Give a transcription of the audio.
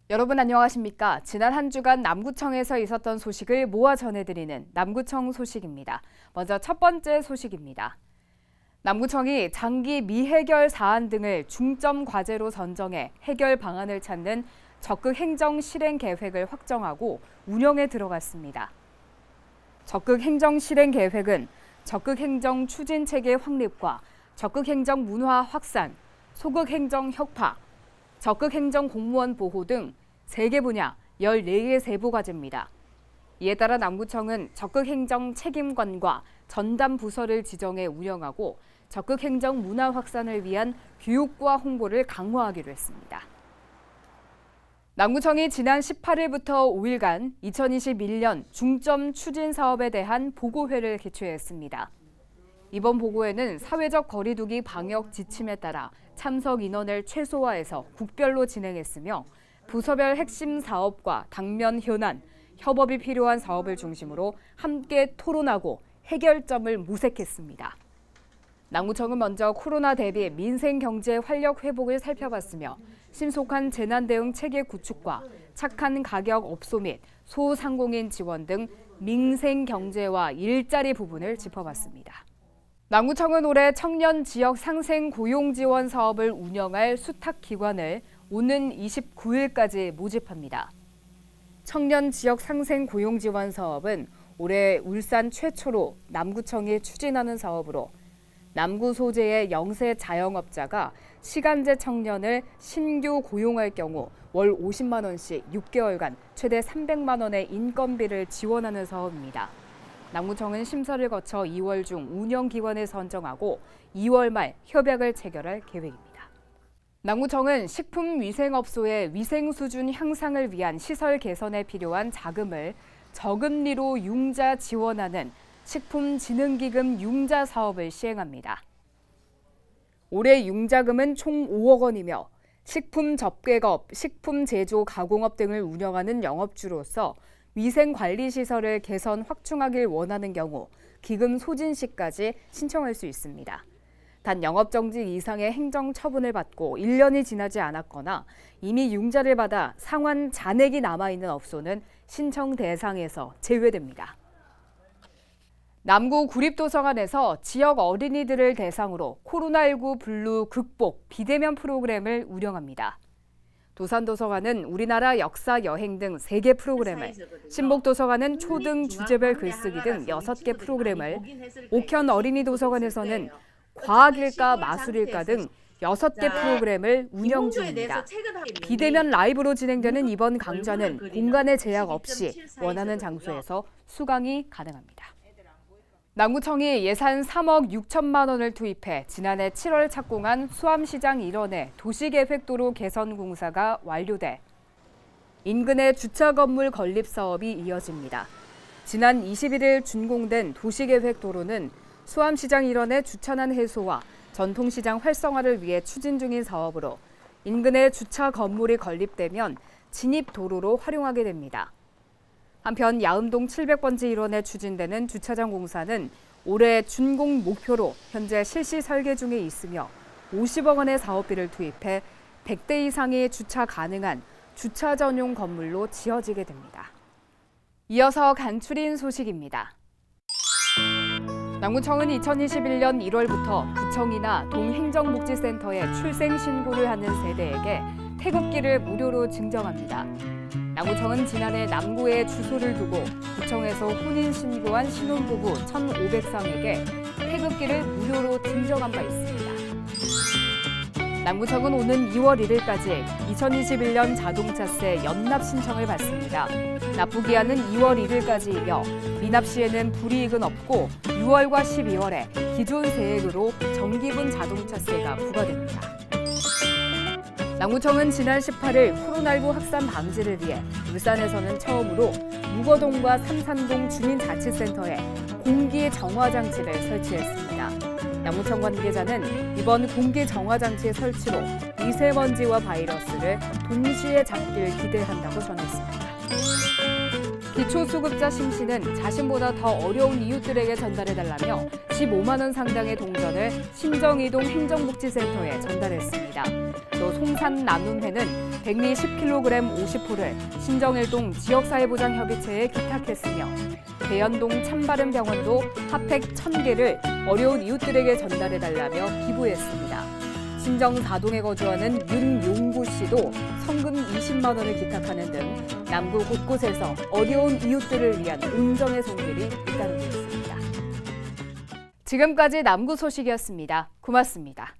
여러분 안녕하십니까? 지난 한 주간 남구청에서 있었던 소식을 모아 전해드리는 남구청 소식입니다. 먼저 첫 번째 소식입니다. 남구청이 장기 미해결 사안 등을 중점 과제로 선정해 해결 방안을 찾는 적극 행정 실행 계획을 확정하고 운영에 들어갔습니다. 적극 행정 실행 계획은 적극 행정 추진 체계 확립과 적극 행정 문화 확산, 소극 행정 혁파, 적극 행정 공무원 보호 등 3개 분야 14개 세부 과제입니다. 이에 따라 남구청은 적극 행정 책임관과 전담 부서를 지정해 운영하고 적극 행정 문화 확산을 위한 교육과 홍보를 강화하기로 했습니다. 남구청이 지난 18일부터 5일간 2021년 중점 추진 사업에 대한 보고회를 개최했습니다. 이번 보고회는 사회적 거리 두기 방역 지침에 따라 참석 인원을 최소화해서 국별로 진행했으며 부서별 핵심 사업과 당면 현안, 협업이 필요한 사업을 중심으로 함께 토론하고 해결점을 모색했습니다. 남구청은 먼저 코로나 대비 민생 경제 활력 회복을 살펴봤으며 신속한 재난 대응 체계 구축과 착한 가격 업소 및 소상공인 지원 등 민생 경제와 일자리 부분을 짚어봤습니다. 남구청은 올해 청년 지역 상생 고용 지원 사업을 운영할 수탁기관을 오는 29일까지 모집합니다. 청년 지역 상생 고용 지원 사업은 올해 울산 최초로 남구청이 추진하는 사업으로 남구 소재의 영세 자영업자가 시간제 청년을 신규 고용할 경우 월 50만 원씩 6개월간 최대 300만 원의 인건비를 지원하는 사업입니다. 남구청은 심사를 거쳐 2월 중 운영기관을 선정하고 2월 말 협약을 체결할 계획입니다. 남구청은 식품위생업소의 위생 수준 향상을 위한 시설 개선에 필요한 자금을 저금리로 융자 지원하는 식품진흥기금 융자 사업을 시행합니다. 올해 융자금은 총 5억 원이며 식품 접객업, 식품 제조 가공업 등을 운영하는 영업주로서 위생관리시설을 개선 확충하길 원하는 경우 기금 소진 시까지 신청할 수 있습니다. 단 영업정지 이상의 행정처분을 받고 1년이 지나지 않았거나 이미 융자를 받아 상환 잔액이 남아있는 업소는 신청 대상에서 제외됩니다. 남구 구립도서관에서 지역 어린이들을 대상으로 코로나19 블루 극복 비대면 프로그램을 운영합니다. 도산도서관은 우리나라 역사 여행 등 3개 프로그램을, 신복도서관은 초등 주제별 글쓰기 등 6개 프로그램을, 옥현 어린이도서관에서는 과학일까 마술일까 등 6개 프로그램을 운영 중입니다. 비대면 라이브로 진행되는 이번 강좌는 공간의 제약 없이 원하는 장소에서 수강이 가능합니다. 남구청이 예산 3억 6천만 원을 투입해 지난해 7월 착공한 수암시장 일원의 도시계획도로 개선 공사가 완료돼 인근의 주차 건물 건립 사업이 이어집니다. 지난 21일 준공된 도시계획도로는 수암시장 일원의 주차난 해소와 전통시장 활성화를 위해 추진 중인 사업으로 인근에 주차 건물이 건립되면 진입도로로 활용하게 됩니다. 한편 야음동 700번지 일원에 추진되는 주차장 공사는 올해 준공 목표로 현재 실시 설계 중에 있으며 50억 원의 사업비를 투입해 100대 이상의 주차 가능한 주차 전용 건물로 지어지게 됩니다. 이어서 간추린 소식입니다. 남구청은 2021년 1월부터 구청이나 동행정복지센터에 출생 신고를 하는 세대에게 태극기를 무료로 증정합니다. 남구청은 지난해 남구에 주소를 두고 구청에서 혼인 신고한 신혼부부 1,500쌍에게 태극기를 무료로 증정한 바 있습니다. 남구청은 오는 2월 1일까지 2021년 자동차세 연납 신청을 받습니다. 납부기한은 2월 1일까지이며 미납 시에는 불이익은 없고 6월과 12월에 기존 세액으로 정기분 자동차세가 부과됩니다. 남구청은 지난 18일 코로나19 확산 방지를 위해 울산에서는 처음으로 무거동과 삼산동 주민자치센터에 공기 정화 장치를 설치했습니다. 남구청 관계자는 이번 공기 정화 장치 설치로 미세먼지와 바이러스를 동시에 잡길 기대한다고 전했습니다. 기초수급자 심씨는 자신보다 더 어려운 이웃들에게 전달해달라며 15만 원 상당의 동전을 신정이동 행정복지센터에 전달했습니다. 또 송산 나눔회는 백리 10kg 50호를 신정일동 지역사회보장협의체에 기탁했으며 대연동 참바른병원도 핫팩 1,000개를 어려운 이웃들에게 전달해달라며 기부했습니다. 신정 4동에 거주하는 윤용구 씨도 성금 20만 원을 기탁하는 등 남구 곳곳에서 어려운 이웃들을 위한 온정의 손길이 잇따르고 있습니다. 지금까지 남구 소식이었습니다. 고맙습니다.